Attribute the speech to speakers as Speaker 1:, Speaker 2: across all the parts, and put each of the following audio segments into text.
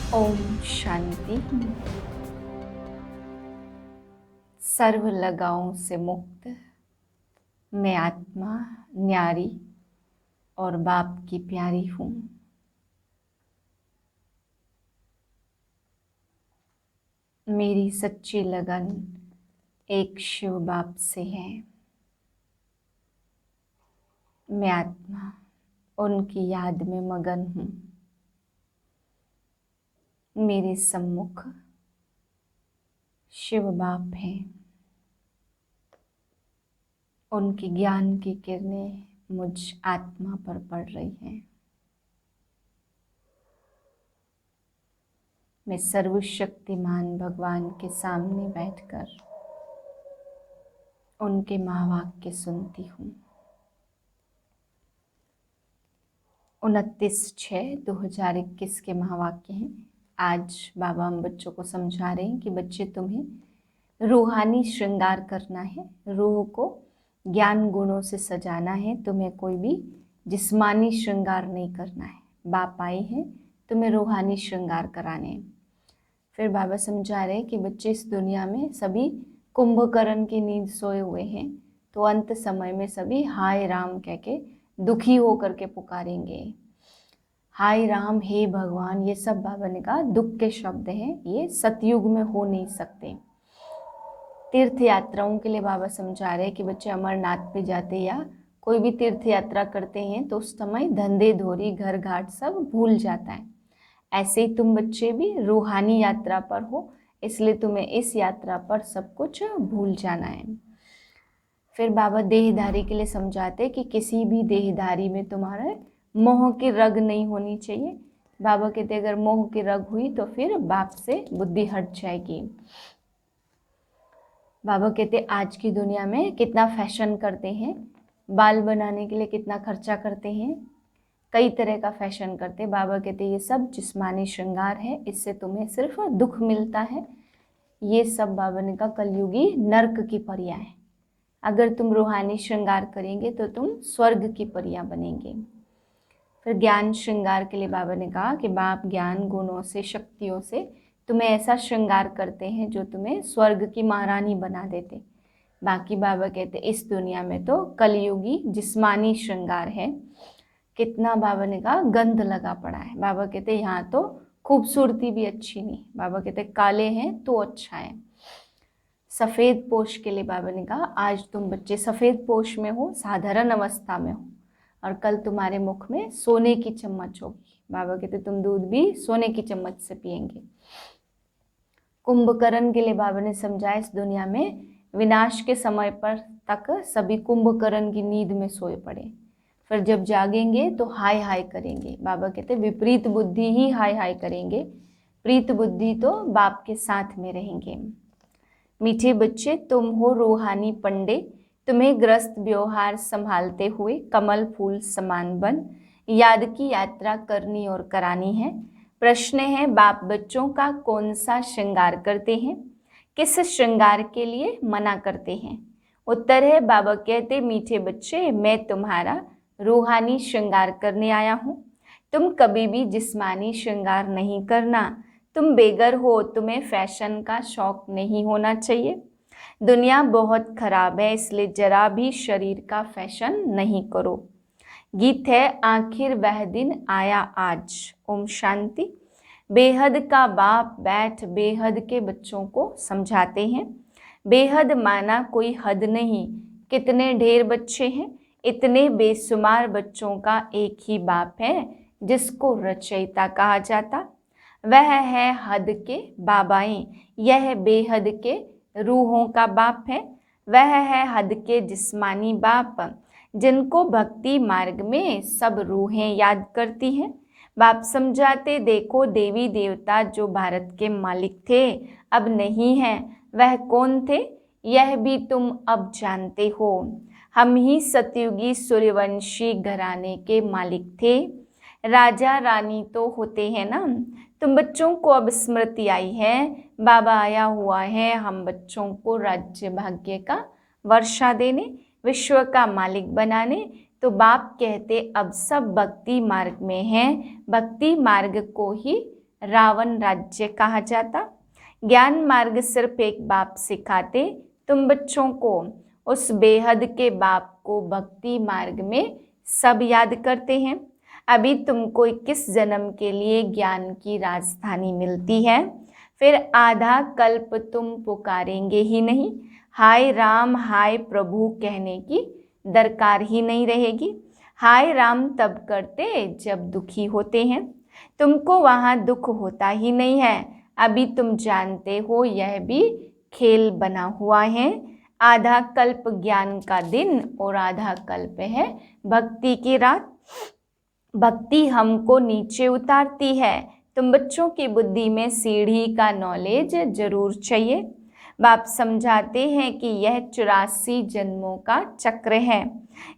Speaker 1: ओम शांति। सर्व लगाओं से मुक्त मैं आत्मा न्यारी और बाप की प्यारी हूँ। मेरी सच्ची लगन एक शिव बाप से है। मैं आत्मा उनकी याद में मगन हूँ। मेरे सम्मुख शिव बाप हैं। उनकी ज्ञान की किरणें मुझ आत्मा पर पड़ रही हैं। मैं सर्वशक्तिमान भगवान के सामने बैठकर उनके महावाक्य सुनती हूँ। 29/6/2021 के महावाक्य हैं। आज बाबा हम बच्चों को समझा रहे हैं कि बच्चे तुम्हें रूहानी श्रृंगार करना है, रूह को ज्ञान गुणों से सजाना है। तुम्हें कोई भी जिस्मानी श्रृंगार नहीं करना है। बाप आए हैं तुम्हें रूहानी श्रृंगार कराने। फिर बाबा समझा रहे हैं कि बच्चे इस दुनिया में सभी कुंभकर्ण की नींद सोए हुए हैं, तो अंत समय में सभी हाय राम कह के दुखी होकर के पुकारेंगे। हाय राम, हे भगवान, ये सब बाबा ने कहा दुख के शब्द हैं, ये सतयुग में हो नहीं सकते। तीर्थ यात्राओं के लिए बाबा समझा रहे हैं कि बच्चे अमरनाथ पे जाते या कोई भी तीर्थ यात्रा करते हैं तो उस समय धंधे धोरी घर घाट सब भूल जाता है। ऐसे ही तुम बच्चे भी रूहानी यात्रा पर हो, इसलिए तुम्हें इस यात्रा पर सब कुछ भूल जाना है। फिर बाबा देहधारी के लिए समझाते कि किसी भी देहधारी में तुम्हारे मोह की रग नहीं होनी चाहिए। बाबा कहते अगर मोह की रग हुई तो फिर बाप से बुद्धि हट जाएगी। बाबा कहते आज की दुनिया में कितना फैशन करते हैं, बाल बनाने के लिए कितना खर्चा करते हैं, कई तरह का फैशन करते। बाबा कहते ये सब जिस्मानी श्रृंगार है, इससे तुम्हें सिर्फ दुख मिलता है। ये सब बाबा ने कहा कलयुगी नर्क की परियां है। अगर तुम रूहानी श्रृंगार करेंगे तो तुम स्वर्ग की परियां बनेंगे। फिर ज्ञान श्रृंगार के लिए बाबा ने कहा कि बाप ज्ञान गुणों से शक्तियों से तुम्हें ऐसा श्रृंगार करते हैं जो तुम्हें स्वर्ग की महारानी बना देते। बाकी बाबा कहते इस दुनिया में तो कलयुगी जिस्मानी श्रृंगार है। कितना बाबा ने कहा गंध लगा पड़ा है। बाबा कहते यहाँ तो खूबसूरती भी अच्छी नहीं। बाबा कहते काले हैं तो अच्छा है। सफ़ेद पोश के लिए बाबा ने कहा आज तुम बच्चे सफ़ेद पोश में हो, साधारण अवस्था में हो, और कल तुम्हारे मुख में सोने की चम्मच होगी। बाबा कहते तुम दूध भी सोने की चम्मच से पिएंगे। कुंभकर्ण के लिए बाबा ने समझाया इस दुनिया में विनाश के समय पर तक सभी कुंभकर्ण की नींद में सोए पड़े, फिर जब जागेंगे तो हाय हाय करेंगे। बाबा कहते विपरीत बुद्धि ही हाय हाय करेंगे, प्रीत बुद्धि तो बाप के साथ में रहेंगे। मीठे बच्चे तुम हो रूहानी पंडे, तुम्हें ग्रस्त व्यवहार संभालते हुए कमल फूल समान बन याद की यात्रा करनी और करानी है। प्रश्न है बाप बच्चों का कौन सा श्रृंगार करते हैं, किस श्रृंगार के लिए मना करते हैं। उत्तर है बाबा कहते मीठे बच्चे मैं तुम्हारा रूहानी श्रृंगार करने आया हूँ। तुम कभी भी जिस्मानी श्रृंगार नहीं करना। तुम बेगर हो, तुम्हें फैशन का शौक नहीं होना चाहिए। दुनिया बहुत खराब है, इसलिए जरा भी शरीर का फैशन नहीं करो। गीत है आखिर वह दिन आया आज। ओम शांति। बेहद का बाप बैठ बेहद के बच्चों को समझाते हैं। बेहद माना कोई हद नहीं, कितने ढेर बच्चे हैं, इतने बेशुमार बच्चों का एक ही बाप है जिसको रचयिता कहा जाता। वह है हद के बाबाएं, यह बेहद के रूहों का बाप है। वह है हद के जिस्मानी बाप जिनको भक्ति मार्ग में सब रूहें याद करती हैं। बाप समझाते देखो देवी देवता जो भारत के मालिक थे अब नहीं हैं, वह कौन थे यह भी तुम अब जानते हो। हम ही सतयुगी सूर्यवंशी घराने के मालिक थे। राजा रानी तो होते हैं ना। तुम बच्चों को अब स्मृति आई है, बाबा आया हुआ है हम बच्चों को राज्य भाग्य का वर्षा देने, विश्व का मालिक बनाने। तो बाप कहते अब सब भक्ति मार्ग में हैं, भक्ति मार्ग को ही रावण राज्य कहा जाता। ज्ञान मार्ग सिर्फ एक बाप सिखाते, तुम बच्चों को उस बेहद के बाप को भक्ति मार्ग में सब याद करते हैं। अभी तुमको 21 जन्म के लिए ज्ञान की राजधानी मिलती है, फिर आधा कल्प तुम पुकारेंगे ही नहीं। हाय राम हाय प्रभु कहने की दरकार ही नहीं रहेगी। हाय राम तब करते जब दुखी होते हैं, तुमको वहाँ दुख होता ही नहीं है। अभी तुम जानते हो यह भी खेल बना हुआ है। आधा कल्प ज्ञान का दिन और आधा कल्प है भक्ति की रात। भक्ति हमको नीचे उतारती है। तुम बच्चों की बुद्धि में सीढ़ी का नॉलेज जरूर चाहिए। बाप समझाते हैं कि यह 84 जन्मों का चक्र है।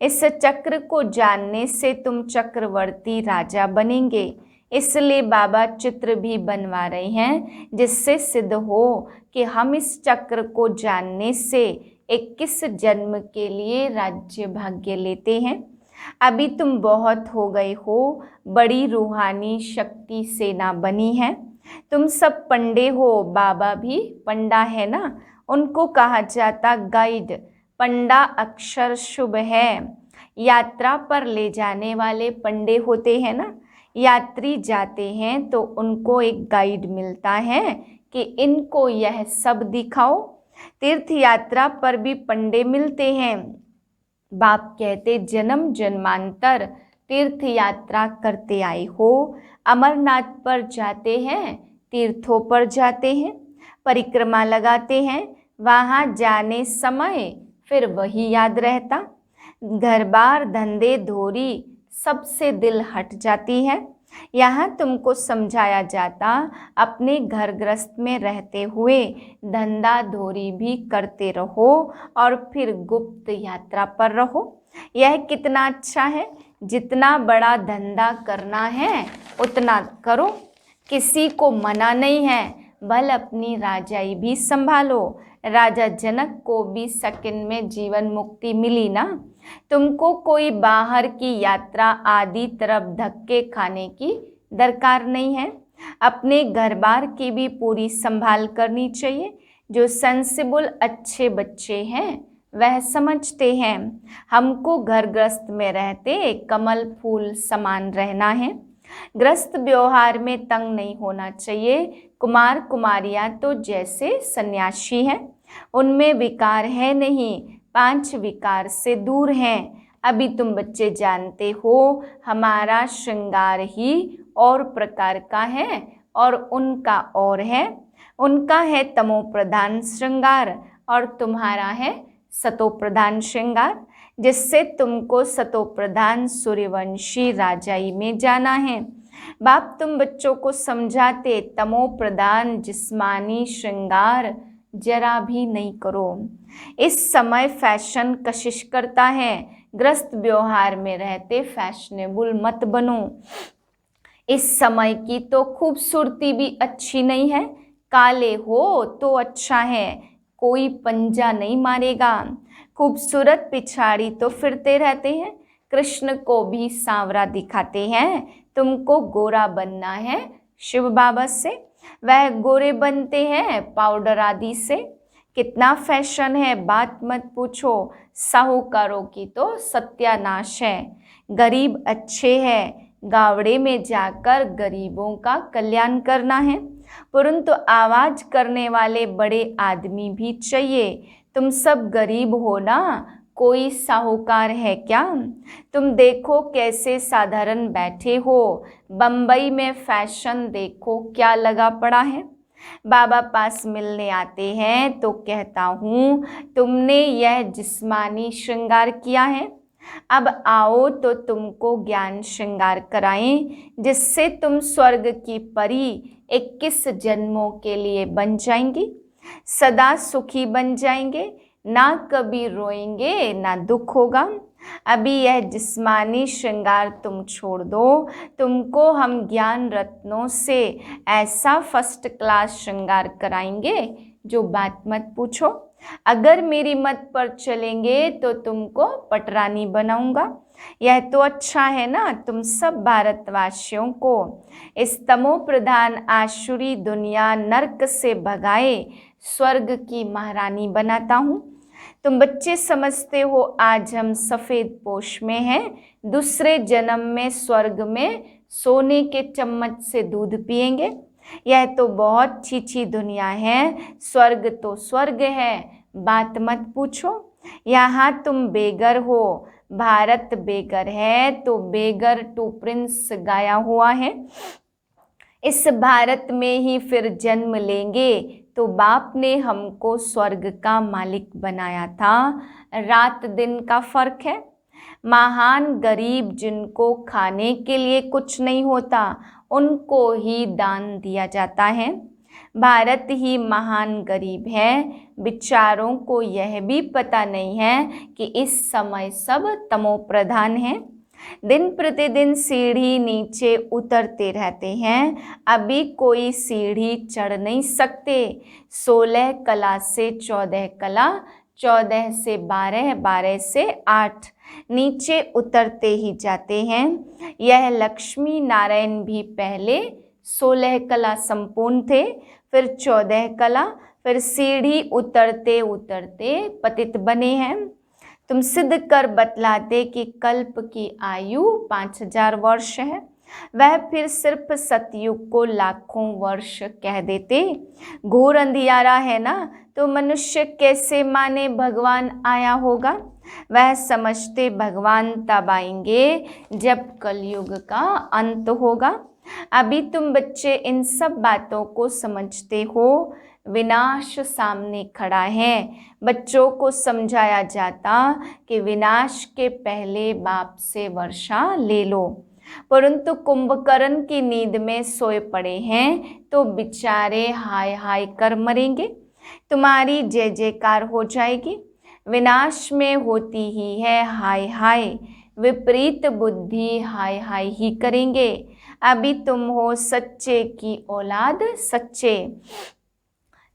Speaker 1: इस चक्र को जानने से तुम चक्रवर्ती राजा बनेंगे। इसलिए बाबा चित्र भी बनवा रहे हैं, जिससे सिद्ध हो कि हम इस चक्र को जानने से 21 जन्म के लिए राज्य भाग्य लेते हैं। अभी तुम बहुत हो गए हो, बड़ी रूहानी शक्ति सेना बनी है। तुम सब पंडे हो, बाबा भी पंडा है ना। उनको कहा जाता गाइड। पंडा अक्षर शुभ है। यात्रा पर ले जाने वाले पंडे होते हैं ना। यात्री जाते हैं तो उनको एक गाइड मिलता है कि इनको यह सब दिखाओ। तीर्थ यात्रा पर भी पंडे मिलते हैं। बाप कहते जन्म जन्मांतर तीर्थ यात्रा करते आए हो। अमरनाथ पर जाते हैं, तीर्थों पर जाते हैं, परिक्रमा लगाते हैं। वहाँ जाने समय फिर वही याद रहता। घर बार धंधे धोरी सबसे दिल हट जाती है। यहाँ तुमको समझाया जाता अपने घर गृहस्थ में रहते हुए धंधा धोरी भी करते रहो और फिर गुप्त यात्रा पर रहो। यह कितना अच्छा है। जितना बड़ा धंधा करना है उतना करो, किसी को मना नहीं है। बल अपनी राजाई भी संभालो। राजा जनक को भी सेकंड में जीवन मुक्ति मिली ना। तुमको कोई बाहर की यात्रा आदि तरफ धक्के खाने की दरकार नहीं है। अपने घर बार की भी पूरी संभाल करनी चाहिए। जो सेंसिबल अच्छे बच्चे हैं वह समझते हैं हमको घर गृहस्थ में रहते कमल फूल समान रहना है। गृहस्थ व्यवहार में तंग नहीं होना चाहिए। कुमार कुमारियां तो जैसे सन्यासी हैं, उनमें विकार है नहीं, 5 विकार से दूर हैं। अभी तुम बच्चे जानते हो हमारा श्रृंगार ही और प्रकार का है और उनका और है। उनका है तमो प्रधान श्रृंगार और तुम्हारा है सतो प्रधान श्रृंगार, जिससे तुमको सतो प्रधान सूर्यवंशी राजाई में जाना है। बाप तुम बच्चों को समझाते तमो प्रधान जिस्मानी श्रृंगार जरा भी नहीं करो। इस समय फैशन कशिश करता है। ग्रस्त व्यवहार में रहते फैशनेबल मत बनो। इस समय की तो खूबसूरती भी अच्छी नहीं है। काले हो तो अच्छा है, कोई पंजा नहीं मारेगा। खूबसूरत पिछाड़ी तो फिरते रहते हैं, कृष्ण को भी सांवरा दिखाते हैं। तुमको गोरा बनना है शिव बाबा से, वह गोरे बनते हैं पाउडर आदि से। कितना फैशन है बात मत पूछो। साहूकारों की तो सत्यानाश है। गरीब अच्छे हैं, गावड़े में जाकर गरीबों का कल्याण करना है, परंतु आवाज करने वाले बड़े आदमी भी चाहिए। तुम सब गरीब हो ना, कोई साहूकार है क्या? तुम देखो कैसे साधारण बैठे हो। बम्बई में फैशन देखो क्या लगा पड़ा है। बाबा पास मिलने आते हैं तो कहता हूँ तुमने यह जिस्मानी श्रृंगार किया है, अब आओ तो तुमको ज्ञान श्रृंगार कराएं, जिससे तुम स्वर्ग की परी 21 जन्मों के लिए बन जाएंगी। सदा सुखी बन जाएंगे, ना कभी रोएंगे ना दुख होगा। अभी यह जिस्मानी श्रृंगार तुम छोड़ दो, तुमको हम ज्ञान रत्नों से ऐसा फर्स्ट क्लास श्रृंगार कराएंगे जो बात मत पूछो। अगर मेरी मत पर चलेंगे तो तुमको पटरानी बनाऊंगा। यह तो अच्छा है ना, तुम सब भारतवासियों को इस तमो प्रधान आसुरी दुनिया नरक से भगाए स्वर्ग की महारानी बनाता हूँ। तुम बच्चे समझते हो आज हम सफेद पोश में हैं, दूसरे जन्म में स्वर्ग में सोने के चम्मच से दूध पिएंगे। यह तो बहुत छीछी दुनिया है, स्वर्ग तो स्वर्ग है, बात मत पूछो। यहाँ तुम बेगर हो, भारत बेगर है, तो बेगर टू प्रिंस गाया हुआ है। इस भारत में ही फिर जन्म लेंगे, तो बाप ने हमको स्वर्ग का मालिक बनाया था। रात दिन का फर्क है। महान गरीब जिनको खाने के लिए कुछ नहीं होता, उनको ही दान दिया जाता है। भारत ही महान गरीब है। बेचारों को यह भी पता नहीं है कि इस समय सब तमो प्रधान है। दिन प्रतिदिन सीढ़ी नीचे उतरते रहते हैं, अभी कोई सीढ़ी चढ़ नहीं सकते। 16 कला से 14 कला, 14 से 12, 12 से 8 नीचे उतरते ही जाते हैं। यह लक्ष्मी नारायण भी पहले 16 कला संपूर्ण थे, फिर 14 कला, फिर सीढ़ी उतरते उतरते पतित बने हैं। तुम सिद्ध कर बतलाते कि कल्प की आयु 5000 वर्ष है, वह फिर सिर्फ सतयुग को लाखों वर्ष कह देते। घोर अंधियारा है ना, तो मनुष्य कैसे माने भगवान आया होगा। वह समझते भगवान तब आएंगे जब कलयुग का अंत होगा। अभी तुम बच्चे इन सब बातों को समझते हो, विनाश सामने खड़ा है। बच्चों को समझाया जाता कि विनाश के पहले बाप से वर्षा ले लो, परंतु कुंभकर्ण की नींद में सोए पड़े हैं, तो बेचारे हाय हाय कर मरेंगे। तुम्हारी जय जयकार हो जाएगी। विनाश में होती ही है हाय हाय, विपरीत बुद्धि हाय हाय ही करेंगे। अभी तुम हो सच्चे की औलाद, सच्चे।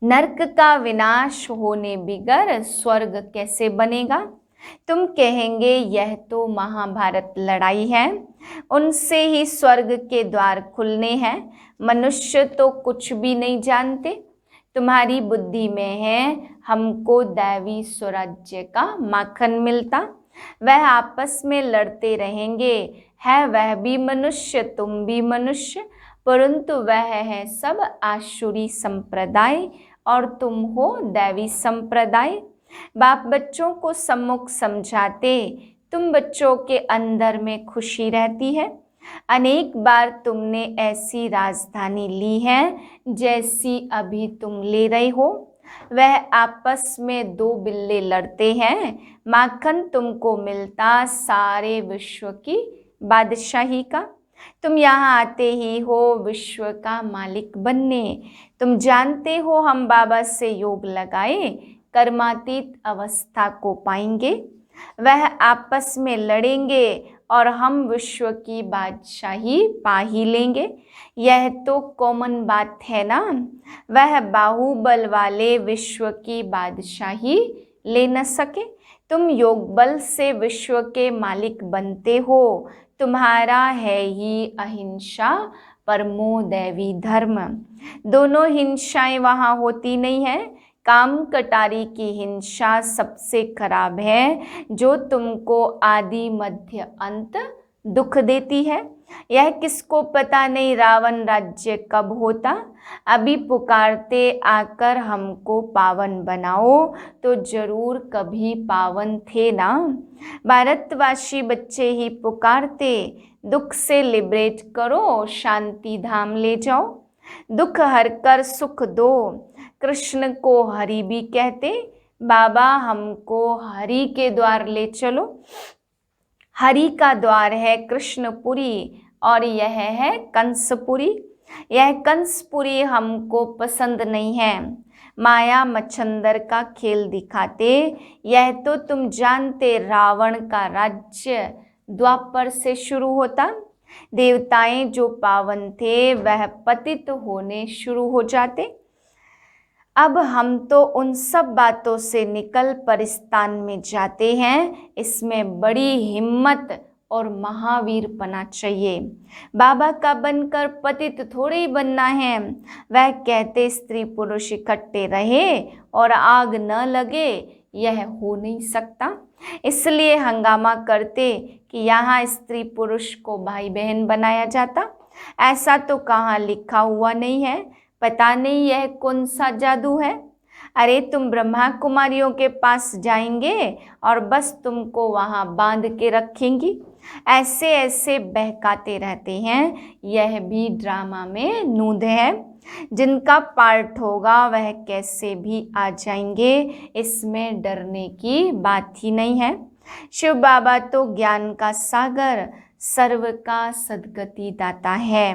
Speaker 1: नरक का विनाश होने बिगर स्वर्ग कैसे बनेगा। तुम कहेंगे यह तो महाभारत लड़ाई है, उनसे ही स्वर्ग के द्वार खुलने हैं। मनुष्य तो कुछ भी नहीं जानते, तुम्हारी बुद्धि में है हमको दैवी स्वराज्य का माखन मिलता। वह आपस में लड़ते रहेंगे, है वह भी मनुष्य तुम भी मनुष्य, परंतु वह है सब आसुरी संप्रदाय और तुम हो दैवी संप्रदाय। बाप बच्चों को सम्मुख समझाते, तुम बच्चों के अंदर में खुशी रहती है। अनेक बार तुमने ऐसी राजधानी ली है जैसी अभी तुम ले रहे हो। वह आपस में दो बिल्ले लड़ते हैं, माखन तुमको मिलता सारे विश्व की बादशाही का। तुम यहाँ आते ही हो विश्व का मालिक बनने। तुम जानते हो हम बाबा से योग लगाए कर्मातीत अवस्था को पाएंगे। वह आपस में लड़ेंगे और हम विश्व की बादशाही पा ही लेंगे। यह तो कॉमन बात है ना। वह बाहुबल वाले विश्व की बादशाही ले न सके। तुम योग बल से विश्व के मालिक बनते हो। तुम्हारा है ही अहिंसा परमो दैवी धर्म। दोनों हिंसाएं वहाँ होती नहीं है। काम कटारी की हिंसा सबसे खराब है, जो तुमको आदि मध्य अंत दुख देती है। यह किसको पता नहीं रावण राज्य कब होता। अभी पुकारते आकर हमको पावन बनाओ, तो जरूर कभी पावन थे ना। भारतवासी बच्चे ही पुकारते, दुख से लिबरेट करो, शांति धाम ले जाओ, दुख हर कर सुख दो। कृष्ण को हरि भी कहते, बाबा हमको हरि के द्वार ले चलो। हरि का द्वार है कृष्णपुरी और यह है कंसपुरी। यह कंसपुरी हमको पसंद नहीं है। माया मच्छंदर का खेल दिखाते। यह तो तुम जानते रावण का राज्य द्वापर से शुरू होता। देवताएं जो पावन थे वह पतित होने शुरू हो जाते। अब हम तो उन सब बातों से निकल परिस्तान में जाते हैं। इसमें बड़ी हिम्मत और महावीर पना चाहिए। बाबा का बनकर पतित थोड़े ही बनना है। वह कहते स्त्री पुरुष इकट्ठे रहे और आग न लगे, यह हो नहीं सकता। इसलिए हंगामा करते कि यहाँ स्त्री पुरुष को भाई बहन बनाया जाता। ऐसा तो कहाँ लिखा हुआ नहीं है। पता नहीं यह कौन सा जादू है। अरे तुम ब्रह्मा कुमारियों के पास जाएंगे और बस तुमको वहाँ बांध के रखेंगी। ऐसे ऐसे बहकाते रहते हैं। यह भी ड्रामा में नूंद है। जिनका पार्ट होगा वह कैसे भी आ जाएंगे, इसमें डरने की बात ही नहीं है। शिव बाबा तो ज्ञान का सागर, सर्व का सद्गति दाता है।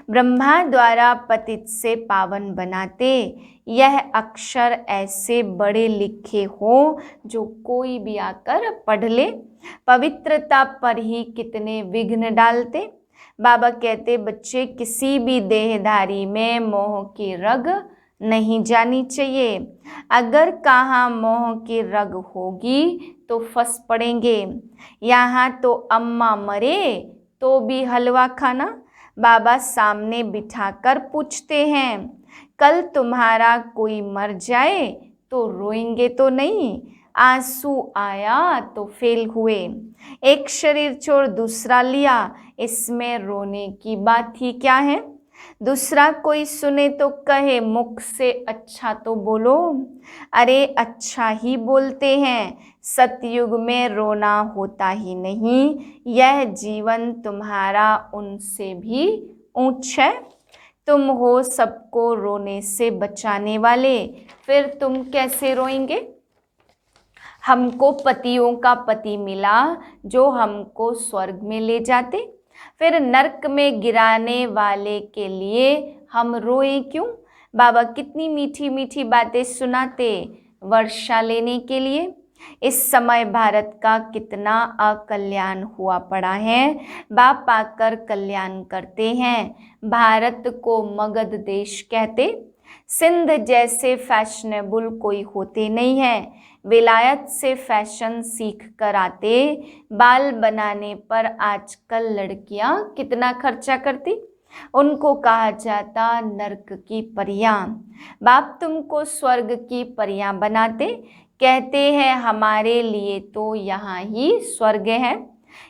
Speaker 1: ब्रह्मा द्वारा पतित से पावन बनाते। यह अक्षर ऐसे बड़े लिखे हो जो कोई भी आकर पढ़ ले। पवित्रता पर ही कितने विघ्न डालते। बाबा कहते बच्चे किसी भी देहधारी में मोह की रग नहीं जानी चाहिए। अगर कहाँ मोह की रग होगी तो फंस पड़ेंगे। यहाँ तो अम्मा मरे तो भी हलवा खाना। बाबा सामने बिठाकर पूछते हैं, कल तुम्हारा कोई मर जाए तो रोएंगे तो नहीं? आंसू आया तो फेल हुए। एक शरीर छोड़ दूसरा लिया, इसमें रोने की बात ही क्या है? दूसरा कोई सुने तो कहे मुख से अच्छा तो बोलो। अरे अच्छा ही बोलते हैं। सतयुग में रोना होता ही नहीं। यह जीवन तुम्हारा उनसे भी ऊंच है। तुम हो सबको रोने से बचाने वाले, फिर तुम कैसे रोएंगे? हमको पतियों का पति मिला जो हमको स्वर्ग में ले जाते, फिर नरक में गिराने वाले के लिए हम रोए क्यों? बाबा कितनी मीठी मीठी बातें सुनाते वर्षा लेने के लिए। इस समय भारत का कितना अकल्याण हुआ पड़ा है। बाप आकर कल्याण करते हैं। भारत को मगध देश कहते। सिंध जैसे फैशनेबल कोई होते नहीं है। विलायत से फैशन सीख कर आते। बाल बनाने पर आजकल लड़कियां कितना खर्चा करती। उनको कहा जाता नरक की परियां। बाप तुमको स्वर्ग की परियां बनाते। कहते हैं हमारे लिए तो यहाँ ही स्वर्ग है।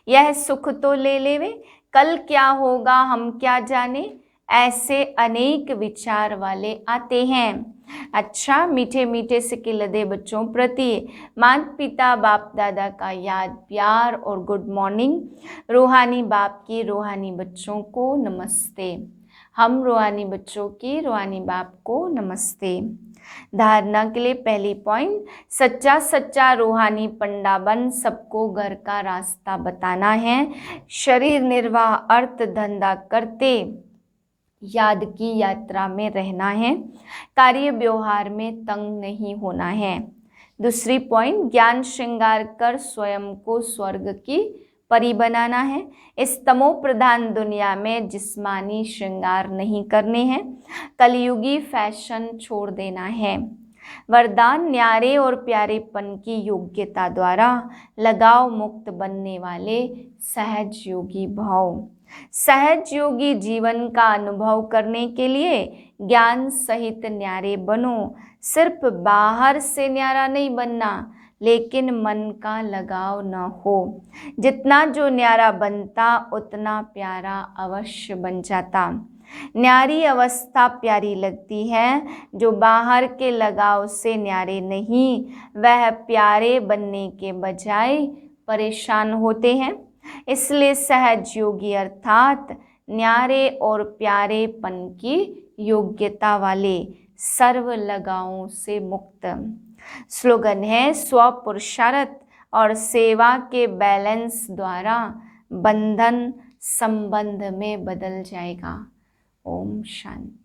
Speaker 1: यह सुख तो ले लेवे, कल क्या होगा हम क्या जाने। ऐसे अनेक विचार वाले आते हैं। अच्छा, मीठे मीठे सिक्के लदे बच्चों प्रति माता पिता बाप दादा का याद प्यार और गुड मॉर्निंग। रूहानी बाप की रूहानी बच्चों को नमस्ते। हम रूहानी बच्चों की रूहानी बाप को नमस्ते। धारणा के लिए पहली पॉइंट, सच्चा सच्चा रूहानी पंडा बन सबको घर का रास्ता बताना है। शरीर निर्वाह अर्थ धंधा करते याद की यात्रा में रहना है। कार्य व्यवहार में तंग नहीं होना है। दूसरी पॉइंट, ज्ञान श्रृंगार कर स्वयं को स्वर्ग की परी बनाना है। इस तमो प्रधान दुनिया में जिस्मानी श्रृंगार नहीं करने हैं। कलयुगी फैशन छोड़ देना है। वरदान, न्यारे और प्यारेपन की योग्यता द्वारा लगाव मुक्त बनने वाले सहज योगी भाव। सहज योगी जीवन का अनुभव करने के लिए ज्ञान सहित न्यारे बनो। सिर्फ बाहर से न्यारा नहीं बनना, लेकिन मन का लगाव न हो। जितना जो न्यारा बनता उतना प्यारा अवश्य बन जाता। न्यारी अवस्था प्यारी लगती है। जो बाहर के लगाव से न्यारे नहीं, वह प्यारे बनने के बजाय परेशान होते हैं। इसलिए सहज योगी अर्थात न्यारे और प्यारेपन की योग्यता वाले, सर्व लगावों से मुक्त। स्लोगन है, स्व पुरुषार्थ और सेवा के बैलेंस द्वारा बंधन संबंध में बदल जाएगा। ओम शांति।